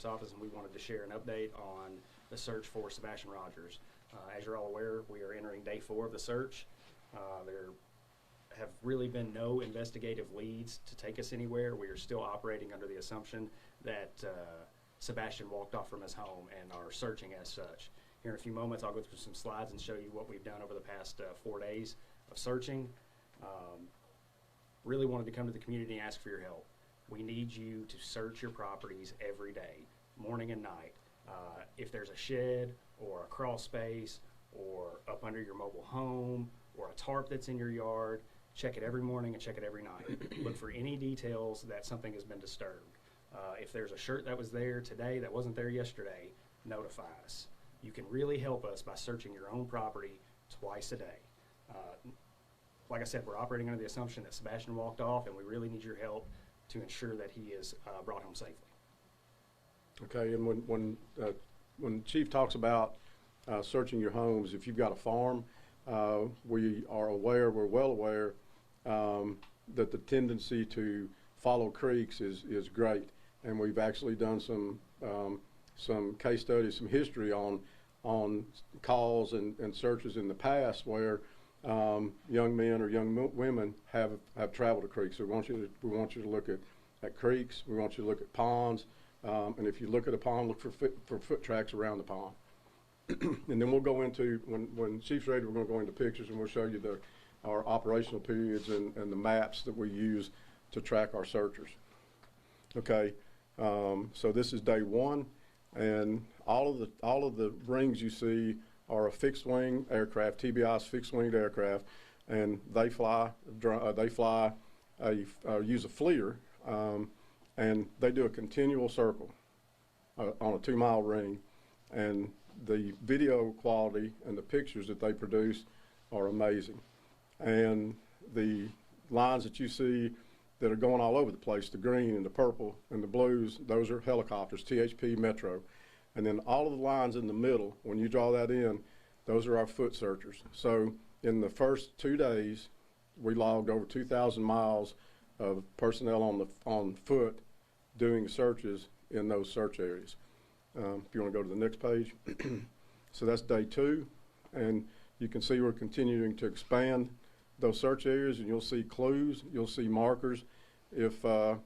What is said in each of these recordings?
Sheriff's Office, and we wanted to share an update on the search for Sebastian Rogers. As you're all aware, we are entering day 4 of the search. There have really been no investigative leads to take us anywhere. We are still operating under the assumption that Sebastian walked off from his home and are searching as such. Here in a few moments, I'll go through some slides and show you what we've done over the past 4 days of searching. Really wanted to come to the community and ask for your help. We need you to search your properties every day, morning and night. If there's a shed or a crawl space or up under your mobile home or a tarp that's in your yard, check it every morning and check it every night. Look for any details that something has been disturbed. If there's a shirt that was there today that wasn't there yesterday, notify us. You can really help us by searching your own property twice a day. Like I said, we're operating under the assumption that Sebastian walked off, and we really need your help to ensure that he is brought home safely. Okay, and when Chief talks about searching your homes, if you've got a farm, we are aware, we're well aware that the tendency to follow creeks is great, and we've actually done some case studies, some history on calls and searches in the past where young men or young women have traveled to creeks. So we want you to look at creeks. We want you to look at ponds, and if you look at a pond, look for foot tracks around the pond. And then we'll go into, when Chief's ready, we're going to go into pictures and we'll show you our operational periods and the maps that we use to track our searchers. Okay, so this is day 1, and all of the rings you see are a fixed wing aircraft, TBI's fixed winged aircraft, and they use a FLIR, and they do a continual circle on a 2-mile ring, and the video quality and the pictures that they produce are amazing. And the lines that you see that are going all over the place, the green and the purple and the blues, those are helicopters, THP Metro. And then all of the lines in the middle, when you draw that in, those are our foot searchers. So in the first 2 days, we logged over 2,000 miles of personnel on foot doing searches in those search areas. If you want to go to the next page. So that's day 2, and you can see we're continuing to expand those search areas, and you'll see clues, you'll see markers. If a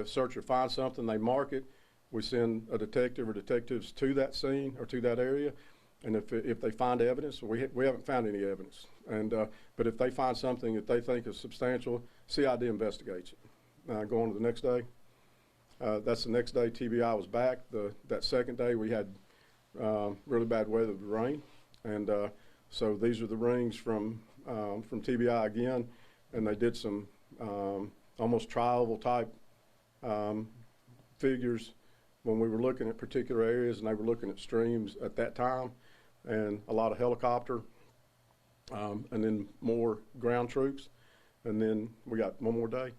searcher finds something, they mark it. We send a detective or detectives to that scene or to that area, and if they find evidence, we haven't found any evidence, and but if they find something that they think is substantial, CID investigates it. Go on to the next day. That's the next day TBI was back. That second day we had really bad weather with rain, and so these are the rings from TBI again, and they did some almost tri-oval type figures when we were looking at particular areas, and they were looking at streams at that time, and a lot of helicopter, and then more ground troops, and then we got one more day,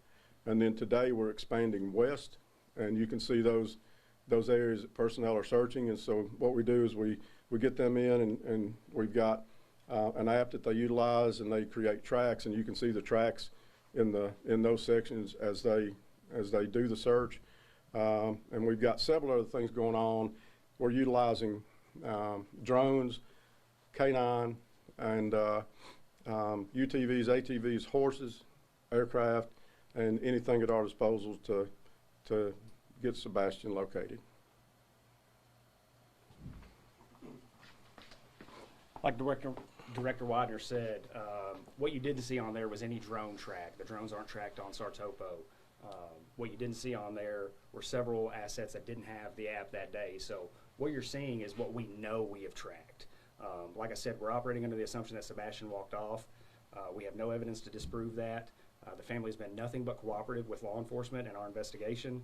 and then today we're expanding west, and you can see those areas that personnel are searching. And so what we do is we get them in, and we've got an app that they utilize, and they create tracks, and you can see the tracks in those sections as they do the search. And we've got several other things going on. We're utilizing drones, K9, and UTVs, ATVs, horses, aircraft, and anything at our disposal to get Sebastian located. Like Director Widener said, what you didn't see on there was any drone track. The drones aren't tracked on Sartopo. What you didn't see on there were several assets that didn't have the app that day. So what you're seeing is what we know we have tracked. Like I said, we're operating under the assumption that Sebastian walked off. We have no evidence to disprove that. The family's been nothing but cooperative with law enforcement in our investigation.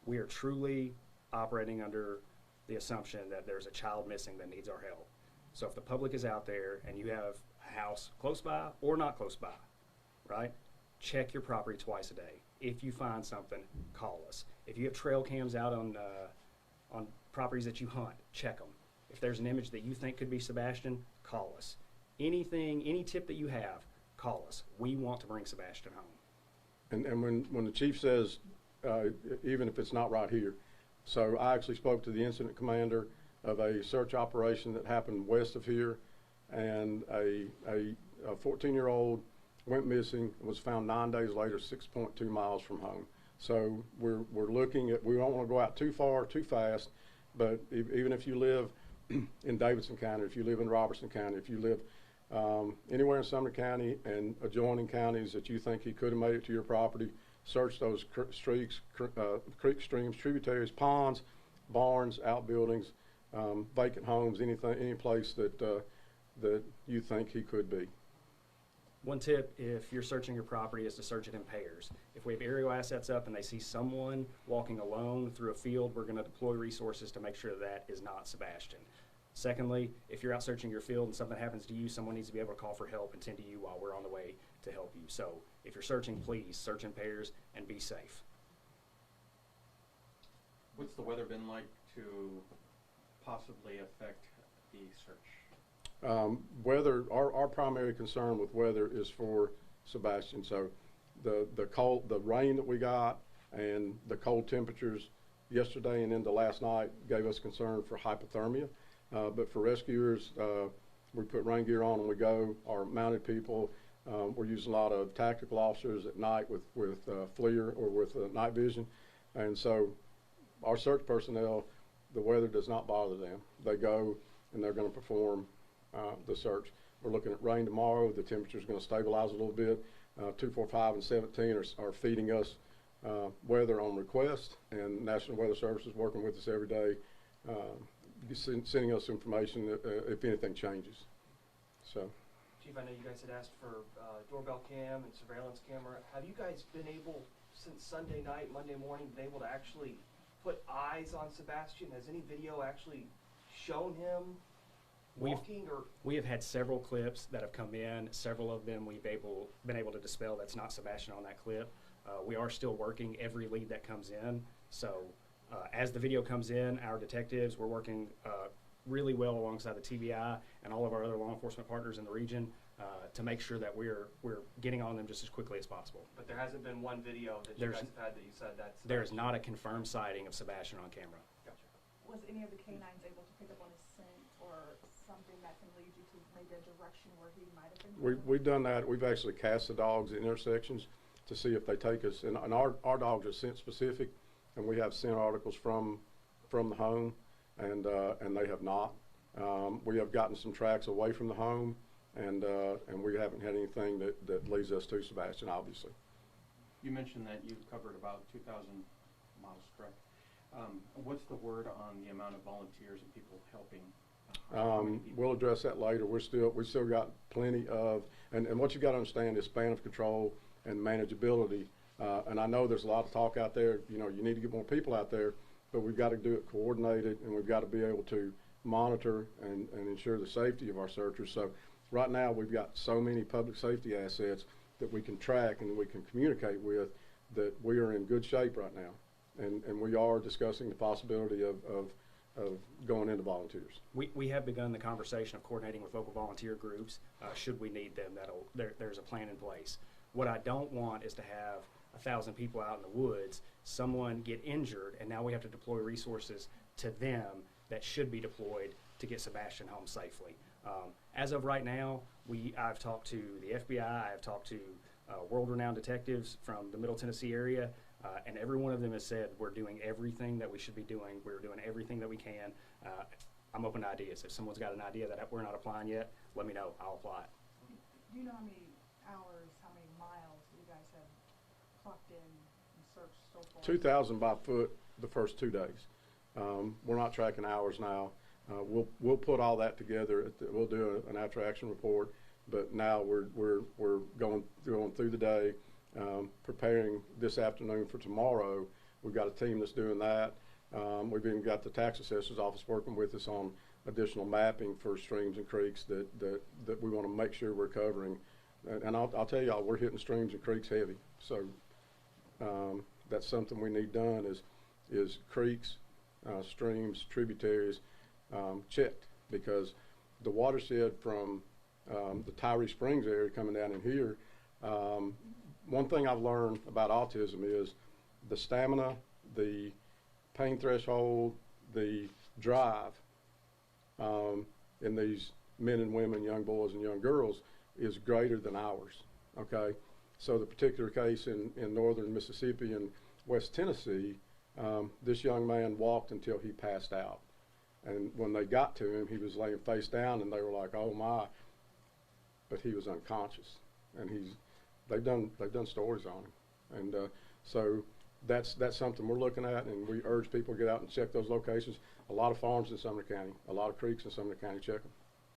We are truly operating under the assumption that there's a child missing that needs our help. So if the public is out there and you have a house close by or not close by, right, check your property twice a day. If you find something, call us. If you have trail cams out on properties that you hunt, check them. If there's an image that you think could be Sebastian, call us. Anything, any tip that you have, call us. We want to bring Sebastian home. And when the chief says even if it's not right here. So I actually spoke to the incident commander of a search operation that happened west of here, and a 14-year-old went missing and was found 9 days later, 6.2 miles from home. So we're looking at, we don't want to go out too far, too fast, but even if you live in Davidson County, if you live in Robertson County, if you live anywhere in Sumner County and adjoining counties that you think he could have made it to your property, search those creeks, streams, tributaries, ponds, barns, outbuildings, vacant homes, anything, any place that that you think he could be. One tip, if you're searching your property, is to search it in pairs. If we have aerial assets up and they see someone walking alone through a field, we're going to deploy resources to make sure that is not Sebastian. Secondly, if you're out searching your field and something happens to you, someone needs to be able to call for help and tend to you while we're on the way to help you. So if you're searching, please search in pairs and be safe. What's the weather been like to possibly affect the search? Weather, our primary concern with weather is for Sebastian. So the rain that we got and the cold temperatures yesterday and into last night gave us concern for hypothermia. But for rescuers, we put rain gear on and we go. Our mounted people, we're using a lot of tactical officers at night with FLIR or with night vision. And so our search personnel, the weather does not bother them. They go and they're going to perform the search. We're looking at rain tomorrow. The temperature is going to stabilize a little bit. 245 and 17 are feeding us weather on request, and National Weather Service is working with us every day, sending us information if anything changes. So, Chief, I know you guys had asked for doorbell cam and surveillance camera. Have you guys been able, since Sunday night, Monday morning, been able to actually put eyes on Sebastian? Has any video actually shown him walking? We have had several clips that have come in. Several of them we've been able to dispel that's not Sebastian on that clip. We are still working every lead that comes in. So as the video comes in, our detectives, we're working really well alongside the TBI and all of our other law enforcement partners in the region to make sure that we're getting on them just as quickly as possible. But there hasn't been one video that you guys have had that you said that's... There is not a confirmed sighting of Sebastian on camera. Gotcha. Was any of the canines able to pick up on his scent or something that can lead you to maybe a direction where he might have been? we've done that. We've actually cast the dogs at intersections to see if they take us. And our dogs are scent specific, and we have scent articles from the home, and they have not. We have gotten some tracks away from the home, and we haven't had anything that leads us to Sebastian, obviously. You mentioned that you've covered about 2,000 miles, correct? What's the word on the amount of volunteers and people helping? We'll address that later. We've still got plenty of, and what you got to understand is span of control and manageability. And I know there's a lot of talk out there. You know, you need to get more people out there, but we've got to do it coordinated, and we've got to be able to monitor and ensure the safety of our searchers. So right now we've got so many public safety assets that we can track and we can communicate with, that we are in good shape right now. And we are discussing the possibility of going into volunteers. We have begun the conversation of coordinating with local volunteer groups should we need them. There's a plan in place. What I don't want is to have 1,000 people out in the woods, someone get injured, and now we have to deploy resources to them that should be deployed to get Sebastian home safely. As of right now, I've talked to the FBI, I've talked to world-renowned detectives from the Middle Tennessee area, and every one of them has said we're doing everything that we should be doing. We're doing everything that we can. I'm open to ideas. If someone's got an idea that we're not applying yet, let me know. I'll apply it. Do you know how many hours, how many miles you guys have clocked in and searched so far? 2,000 by foot the first 2 days. We're not tracking hours now. We'll put all that together. We'll do an after action report. But now we're going through the day, preparing this afternoon for tomorrow. We've got a team that's doing that. We've even got the tax assessor's office working with us on additional mapping for streams and creeks that we want to make sure we're covering. And I'll tell y'all, we're hitting streams and creeks heavy. So that's something we need done is creeks, streams, tributaries checked, because the watershed from the Tyree Springs area coming down in here, one thing I've learned about autism is the stamina, the pain threshold, the drive in these men and women, young boys and young girls, is greater than ours, okay? So the particular case in northern Mississippi and West Tennessee, this young man walked until he passed out. And when they got to him, he was laying face down, and they were like, "Oh my!" But he was unconscious, and they've done stories on him, and so that's something we're looking at, and we urge people to get out and check those locations. A lot of farms in Sumner County, a lot of creeks in Sumner County. Check them.